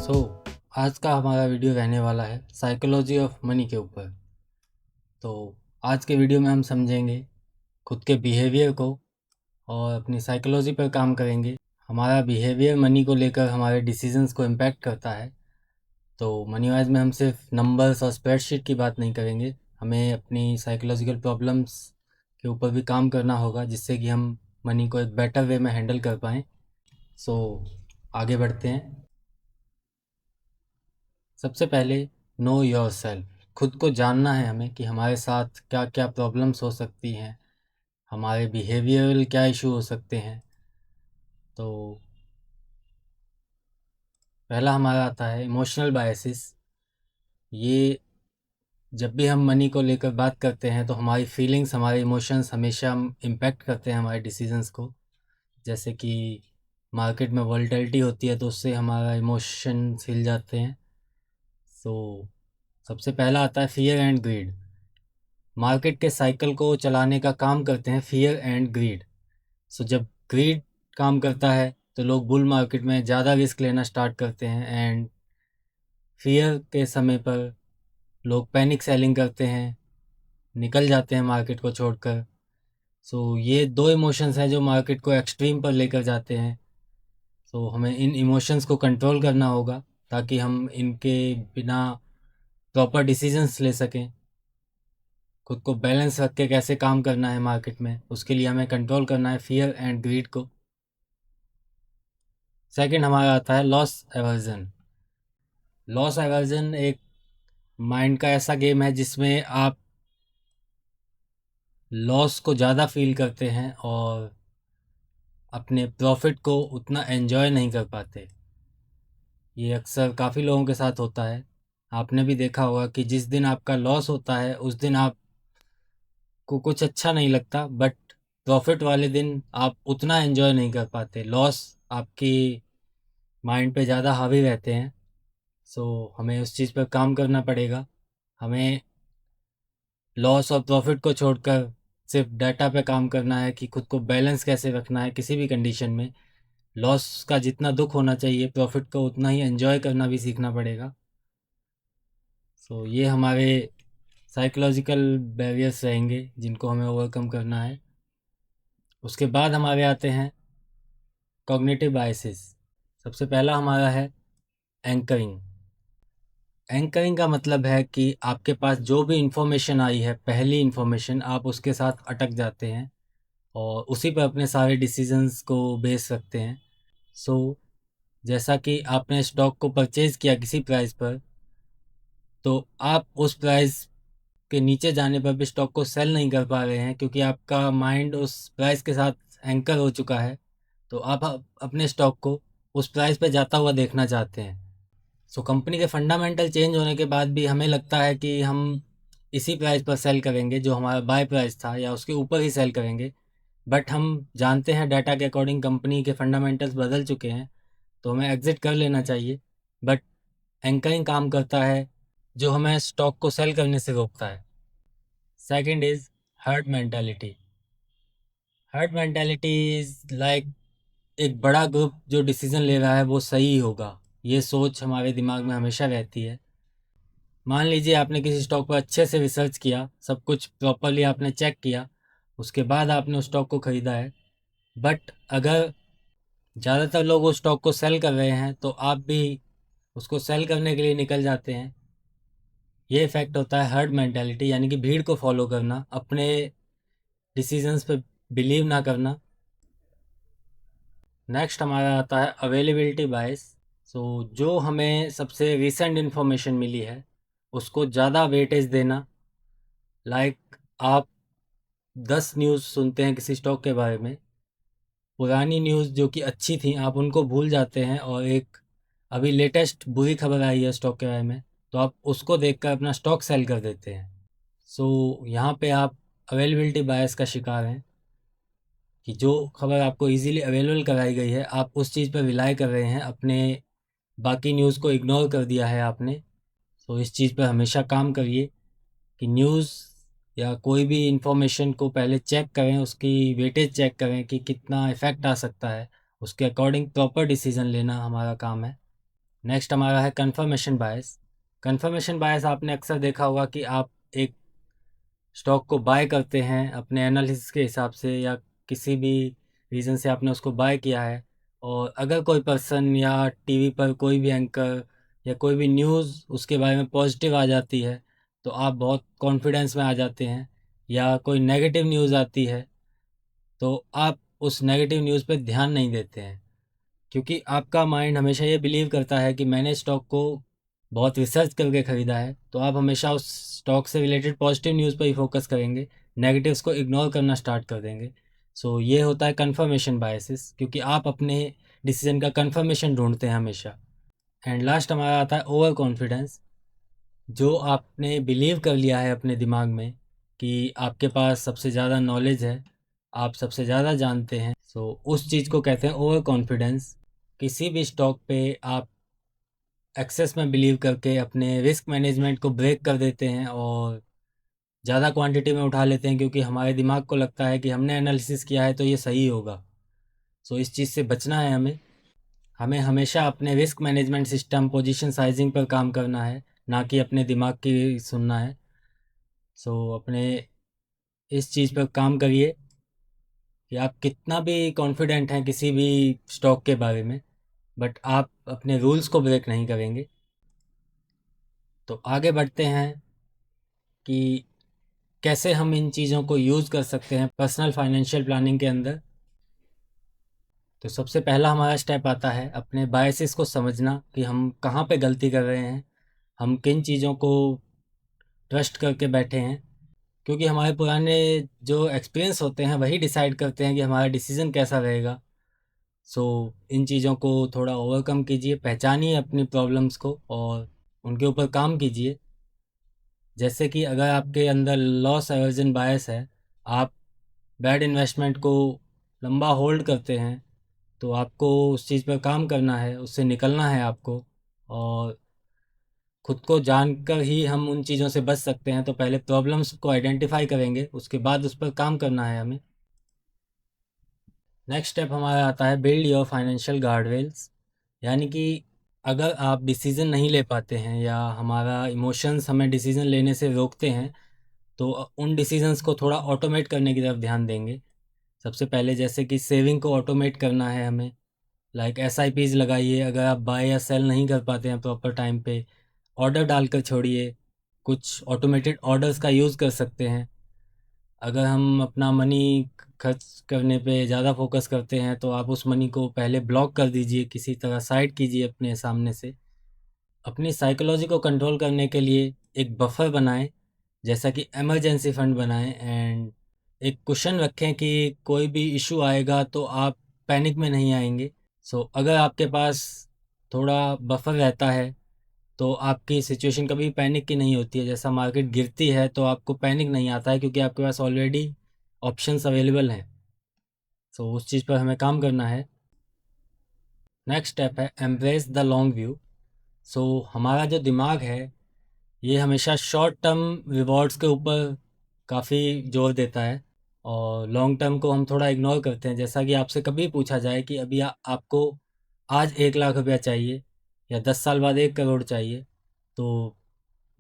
सो आज का हमारा वीडियो रहने वाला है साइकोलॉजी ऑफ मनी के ऊपर। तो आज के वीडियो में हम समझेंगे खुद के बिहेवियर को और अपनी साइकोलॉजी पर काम करेंगे। हमारा बिहेवियर मनी को लेकर हमारे डिसीजंस को इम्पैक्ट करता है। तो मनी वाइज में हम सिर्फ नंबर्स और स्प्रेडशीट की बात नहीं करेंगे, हमें अपनी साइकोलॉजिकल प्रॉब्लम्स के ऊपर भी काम करना होगा जिससे कि हम मनी को एक बेटर वे में हैंडल कर पाएँ। सो आगे बढ़ते हैं। सबसे पहले नो योर सेल्फ, खुद को जानना है हमें कि हमारे साथ क्या क्या प्रॉब्लम्स हो सकती हैं, हमारे बिहेवियरल क्या इशू हो सकते हैं। तो पहला हमारा आता है इमोशनल बायसेस। ये जब भी हम मनी को लेकर बात करते हैं तो हमारी फीलिंग्स, हमारे इमोशंस हमेशा इम्पेक्ट करते हैं हमारे डिसीजंस को। जैसे कि मार्केट में वॉलेटिलिटी होती है तो उससे हमारा इमोशंस हिल जाते हैं। सो सबसे पहला आता है फियर एंड ग्रीड। मार्केट के साइकिल को चलाने का काम करते हैं फियर एंड ग्रीड। सो जब ग्रीड काम करता है तो लोग बुल मार्केट में ज़्यादा रिस्क लेना स्टार्ट करते हैं एंड फियर के समय पर लोग पैनिक सेलिंग करते हैं, निकल जाते हैं मार्केट को छोड़कर। सो ये दो इमोशंस हैं जो मार्केट को एक्सट्रीम पर लेकर जाते हैं। सो हमें इन इमोशंस को कंट्रोल करना होगा ताकि हम इनके बिना प्रॉपर डिसीजंस ले सकें। खुद को बैलेंस रख के कैसे काम करना है मार्केट में, उसके लिए हमें कंट्रोल करना है फियर एंड ग्रीड को। सेकंड हमारा आता है लॉस एवर्जन। लॉस एवर्जन एक माइंड का ऐसा गेम है जिसमें आप लॉस को ज़्यादा फील करते हैं और अपने प्रॉफिट को उतना एंजॉय नहीं कर पाते। ये अक्सर काफ़ी लोगों के साथ होता है। आपने भी देखा होगा कि जिस दिन आपका लॉस होता है उस दिन आपको कुछ अच्छा नहीं लगता, बट प्रॉफिट वाले दिन आप उतना एंजॉय नहीं कर पाते। लॉस आपकी माइंड पे ज़्यादा हावी रहते हैं। सो हमें उस चीज़ पर काम करना पड़ेगा। हमें लॉस और प्रॉफिट को छोड़कर सिर्फ डाटा पे काम करना है कि खुद को बैलेंस कैसे रखना है किसी भी कंडीशन में। लॉस का जितना दुख होना चाहिए, प्रॉफिट को उतना ही एंजॉय करना भी सीखना पड़ेगा। सो ये हमारे साइकोलॉजिकल बैरियर्स रहेंगे जिनको हमें ओवरकम करना है। उसके बाद हमारे आते हैं कॉग्निटिव बायसेस। सबसे पहला हमारा है एंकरिंग। एंकरिंग का मतलब है कि आपके पास जो भी इंफॉर्मेशन आई है, पहली इंफॉर्मेशन, आप उसके साथ अटक जाते हैं और उसी पर अपने सारे डिसीजंस को बेस रखते हैं। सो जैसा कि आपने स्टॉक को परचेज़ किया किसी प्राइस पर, तो आप उस प्राइस के नीचे जाने पर भी स्टॉक को सेल नहीं कर पा रहे हैं क्योंकि आपका माइंड उस प्राइस के साथ एंकर हो चुका है। तो आप अपने स्टॉक को उस प्राइस पे जाता हुआ देखना चाहते हैं। सो कंपनी के फंडामेंटल चेंज होने के बाद भी हमें लगता है कि हम इसी प्राइस पर सेल करेंगे जो हमारा बाय प्राइस था, या उसके ऊपर ही सेल करेंगे। बट हम जानते हैं डाटा के अकॉर्डिंग कंपनी के फंडामेंटल्स बदल चुके हैं, तो हमें एग्जिट कर लेना चाहिए। बट एंकरिंग काम करता है जो हमें स्टॉक को सेल करने से रोकता है। Second is herd mentality. Herd mentality is like एक बड़ा ग्रुप जो डिसीजन ले रहा है वो सही होगा, ये सोच हमारे दिमाग में हमेशा रहती है। मान लीजिए आपने किसी स्टॉक पर अच्छे से रिसर्च किया, सब कुछ प्रॉपरली आपने चेक किया, उसके बाद आपने उस स्टॉक को ख़रीदा है। बट अगर ज़्यादातर लोग उस स्टॉक को सेल कर रहे हैं तो आप भी उसको सेल करने के लिए निकल जाते हैं। ये इफ़ेक्ट होता है हर्ड मेंटालिटी, यानी कि भीड़ को फॉलो करना, अपने डिसीजंस पे बिलीव ना करना। नेक्स्ट हमारा आता है अवेलेबिलिटी बायस। सो जो हमें सबसे रिसेंट इन्फॉर्मेशन मिली है उसको ज़्यादा वेटेज देना। लाइक आप 10 न्यूज़ सुनते हैं किसी स्टॉक के बारे में, पुरानी न्यूज़ जो कि अच्छी थी आप उनको भूल जाते हैं और एक अभी लेटेस्ट बुरी खबर आई है स्टॉक के बारे में तो आप उसको देखकर अपना स्टॉक सेल कर देते हैं। सो यहाँ पे आप अवेलेबिलिटी बायस का शिकार हैं कि जो खबर आपको इजीली अवेलेबल कराई गई है आप उस चीज़ पर रिलाई कर रहे हैं, अपने बाकी न्यूज़ को इग्नोर कर दिया है आपने। सो इस चीज़ पर हमेशा काम करिए कि न्यूज़ या कोई भी इंफॉर्मेशन को पहले चेक करें, उसकी वेटेज चेक करें कि कितना इफ़ेक्ट आ सकता है, उसके अकॉर्डिंग प्रॉपर डिसीज़न लेना हमारा काम है। नेक्स्ट हमारा है कन्फर्मेशन बायस। कन्फर्मेशन बायस आपने अक्सर देखा होगा कि आप एक स्टॉक को बाय करते हैं अपने एनालिसिस के हिसाब से, या किसी भी रीज़न से आपने उसको बाय किया है, और अगर कोई पर्सन या टीवी पर कोई भी एंकर या कोई भी न्यूज़ उसके बारे में पॉजिटिव आ जाती है तो आप बहुत कॉन्फिडेंस में आ जाते हैं, या कोई नेगेटिव न्यूज़ आती है तो आप उस नेगेटिव न्यूज़ पे ध्यान नहीं देते हैं, क्योंकि आपका माइंड हमेशा ये बिलीव करता है कि मैंने स्टॉक को बहुत रिसर्च करके ख़रीदा है, तो आप हमेशा उस स्टॉक से रिलेटेड पॉजिटिव न्यूज़ पर ही फोकस करेंगे, नेगेटिव्स को इग्नोर करना स्टार्ट कर देंगे। सो ये होता है कन्फर्मेशन बायसिस, क्योंकि आप अपने डिसीजन का कन्फर्मेशन ढूंढते हैं हमेशा। एंड लास्ट हमारा आता है ओवर कॉन्फिडेंस। जो आपने बिलीव कर लिया है अपने दिमाग में कि आपके पास सबसे ज़्यादा नॉलेज है, आप सबसे ज़्यादा जानते हैं, सो उस चीज़ को कहते हैं ओवर कॉन्फिडेंस। किसी भी स्टॉक पे आप एक्सेस में बिलीव करके अपने रिस्क मैनेजमेंट को ब्रेक कर देते हैं और ज़्यादा क्वांटिटी में उठा लेते हैं, क्योंकि हमारे दिमाग को लगता है कि हमने एनालिसिस किया है तो ये सही होगा। सो इस चीज़ से बचना है हमें। हमें हमेशा अपने risk management system, position sizing पर काम करना है, ना कि अपने दिमाग की सुनना है। सो अपने इस चीज़ पर काम करिए कि आप कितना भी कॉन्फिडेंट हैं किसी भी स्टॉक के बारे में, बट आप अपने रूल्स को ब्रेक नहीं करेंगे। तो आगे बढ़ते हैं कि कैसे हम इन चीज़ों को यूज़ कर सकते हैं पर्सनल फाइनेंशियल प्लानिंग के अंदर। तो सबसे पहला हमारा स्टेप आता है अपने बायसेस को समझना कि हम कहाँ पे गलती कर रहे हैं, हम किन चीज़ों को ट्रस्ट करके बैठे हैं, क्योंकि हमारे पुराने जो एक्सपीरियंस होते हैं वही डिसाइड करते हैं कि हमारा डिसीज़न कैसा रहेगा। सो इन चीज़ों को थोड़ा ओवरकम कीजिए, पहचानिए अपनी प्रॉब्लम्स को और उनके ऊपर काम कीजिए। जैसे कि अगर आपके अंदर लॉस एवर्जन बायस है, आप बैड इन्वेस्टमेंट को लंबा होल्ड करते हैं, तो आपको उस चीज़ पर काम करना है, उससे निकलना है आपको। और खुद को जानकर ही हम उन चीज़ों से बच सकते हैं। तो पहले प्रॉब्लम्स को आइडेंटिफाई करेंगे, उसके बाद उस पर काम करना है हमें। नेक्स्ट स्टेप हमारा आता है बिल्ड योर फाइनेंशियल गार्डरेल्स। यानी कि अगर आप डिसीज़न नहीं ले पाते हैं या हमारा इमोशंस हमें डिसीज़न लेने से रोकते हैं, तो उन डिसीजंस को थोड़ा ऑटोमेट करने की तरफ ध्यान देंगे। सबसे पहले जैसे कि सेविंग को ऑटोमेट करना है हमें, लाइक एसआईपीज़ लगाइए। अगर आप बाय या सेल नहीं कर पाते हैं प्रॉपर टाइम पे, ऑर्डर डालकर छोड़िए। कुछ ऑटोमेटेड ऑर्डर्स का यूज़ कर सकते हैं। अगर हम अपना मनी खर्च करने पे ज़्यादा फोकस करते हैं तो आप उस मनी को पहले ब्लॉक कर दीजिए, किसी तरह साइड कीजिए अपने सामने से। अपनी साइकोलॉजी को कंट्रोल करने के लिए एक बफर बनाएं, जैसा कि इमरजेंसी फंड बनाएं, एंड एक कुशन रखें कि कोई भी इशू आएगा तो आप पैनिक में नहीं आएंगे। सो अगर आपके पास थोड़ा बफर रहता है तो आपकी सिचुएशन कभी पैनिक की नहीं होती है। जैसा मार्केट गिरती है तो आपको पैनिक नहीं आता है, क्योंकि आपके पास ऑलरेडी ऑप्शंस अवेलेबल हैं। सो उस चीज़ पर हमें काम करना है। नेक्स्ट स्टेप है एम्ब्रेस द लॉन्ग व्यू। सो हमारा जो दिमाग है ये हमेशा शॉर्ट टर्म रिवॉर्ड्स के ऊपर काफ़ी जोर देता है, और लॉन्ग टर्म को हम थोड़ा इग्नोर करते हैं। जैसा कि आपसे कभी पूछा जाए कि अभी आपको आज 1 लाख रुपया चाहिए या 10 साल बाद 1 करोड़ चाहिए, तो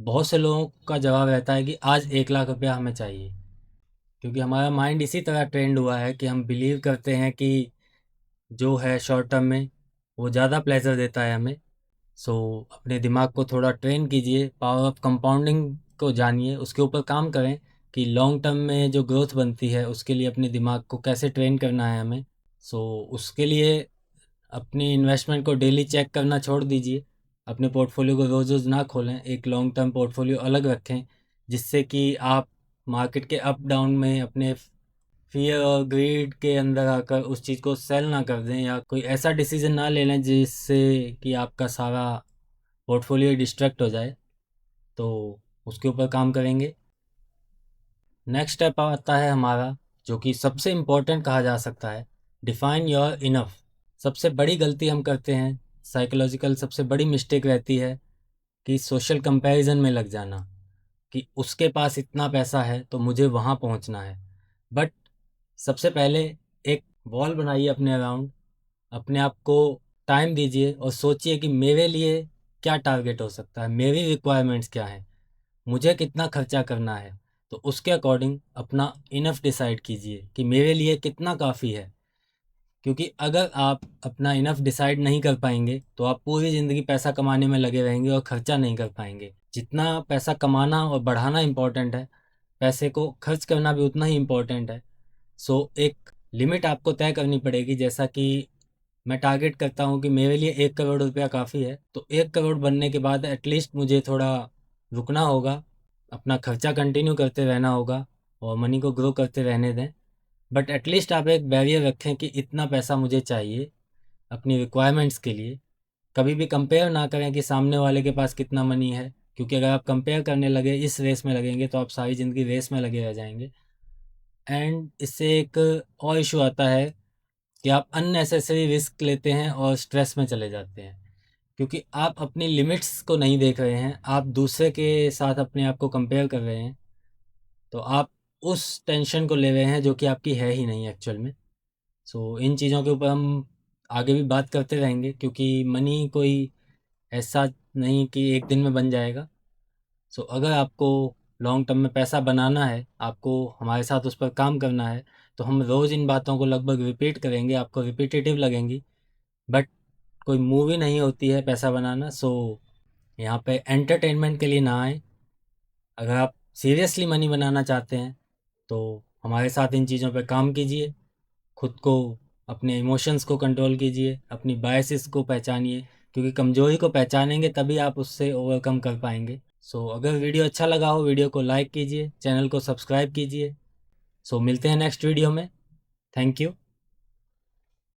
बहुत से लोगों का जवाब रहता है कि आज 1 लाख रुपया हमें चाहिए, क्योंकि हमारा माइंड इसी तरह ट्रेंड हुआ है कि हम बिलीव करते हैं कि जो है शॉर्ट टर्म में वो ज़्यादा प्लेजर देता है हमें। सो अपने दिमाग को थोड़ा ट्रेन कीजिए, पावर ऑफ कंपाउंडिंग को जानिए, उसके ऊपर काम करें कि लॉन्ग टर्म में जो ग्रोथ बनती है उसके लिए अपने दिमाग को कैसे ट्रेन करना है हमें। सो उसके लिए अपनी इन्वेस्टमेंट को डेली चेक करना छोड़ दीजिए। अपने पोर्टफोलियो को रोज़ रोज़ ना खोलें, एक लॉन्ग टर्म पोर्टफोलियो अलग रखें, जिससे कि आप मार्केट के अप डाउन में अपने फियर और ग्रीड के अंदर आकर उस चीज़ को सेल ना कर दें, या कोई ऐसा डिसीजन ना ले लें जिससे कि आपका सारा पोर्टफोलियो डिस्ट्रैक्ट हो जाए। तो उसके ऊपर काम करेंगे। नेक्स्ट स्टेप आता है हमारा, जो कि सबसे इम्पोर्टेंट कहा जा सकता है, डिफाइन योर इनफ। सबसे बड़ी गलती हम करते हैं, साइकोलॉजिकल सबसे बड़ी मिस्टेक रहती है कि सोशल कंपैरिजन में लग जाना, कि उसके पास इतना पैसा है तो मुझे वहाँ पहुँचना है। बट सबसे पहले एक वॉल बनाइए अपने अराउंड, अपने आप को टाइम दीजिए और सोचिए कि मेरे लिए क्या टारगेट हो सकता है, मेरी रिक्वायरमेंट्स क्या हैं, मुझे कितना खर्चा करना है। तो उसके अकॉर्डिंग अपना इनफ डिसाइड कीजिए कि मेरे लिए कितना काफ़ी है। क्योंकि अगर आप अपना इनफ डिसाइड नहीं कर पाएंगे तो आप पूरी ज़िंदगी पैसा कमाने में लगे रहेंगे और खर्चा नहीं कर पाएंगे। जितना पैसा कमाना और बढ़ाना इम्पोर्टेंट है, पैसे को खर्च करना भी उतना ही इम्पोर्टेंट है। सो एक लिमिट आपको तय करनी पड़ेगी। जैसा कि मैं टारगेट करता हूँ कि मेरे लिए 1 करोड़ रुपया काफ़ी है, तो 1 करोड़ बनने के बाद एटलीस्ट मुझे थोड़ा रुकना होगा, अपना खर्चा कंटिन्यू करते रहना होगा और मनी को ग्रो करते रहने दें। बट एटलीस्ट आप एक बैरियर रखें कि इतना पैसा मुझे चाहिए अपनी रिक्वायरमेंट्स के लिए। कभी भी कंपेयर ना करें कि सामने वाले के पास कितना मनी है, क्योंकि अगर आप कंपेयर करने लगे, इस रेस में लगेंगे, तो आप सारी ज़िंदगी रेस में लगे रह जाएंगे। एंड इससे एक और इशू आता है कि आप अननेसेसरी रिस्क लेते हैं और स्ट्रेस में चले जाते हैं, क्योंकि आप अपनी लिमिट्स को नहीं देख रहे हैं, आप दूसरे के साथ अपने आप को कंपेयर कर रहे हैं। तो आप उस टेंशन को ले रहे हैं जो कि आपकी है ही नहीं एक्चुअल में। सो इन चीज़ों के ऊपर हम आगे भी बात करते रहेंगे, क्योंकि मनी कोई ऐसा नहीं कि एक दिन में बन जाएगा। सो अगर आपको लॉन्ग टर्म में पैसा बनाना है, आपको हमारे साथ उस पर काम करना है, तो हम रोज़ इन बातों को लगभग रिपीट करेंगे, आपको रिपीटेटिव लगेंगी, बट कोई मूवी नहीं होती है पैसा बनाना। सो यहाँ पे एंटरटेनमेंट के लिए ना आए। अगर आप सीरियसली मनी बनाना चाहते हैं तो हमारे साथ इन चीज़ों पे काम कीजिए, खुद को, अपने इमोशंस को कंट्रोल कीजिए, अपनी बायसेस को पहचानिए, क्योंकि कमजोरी को पहचानेंगे तभी आप उससे ओवरकम कर पाएंगे। सो अगर वीडियो अच्छा लगा हो, वीडियो को लाइक कीजिए, चैनल को सब्सक्राइब कीजिए। सो मिलते हैं नेक्स्ट वीडियो में। Thank you.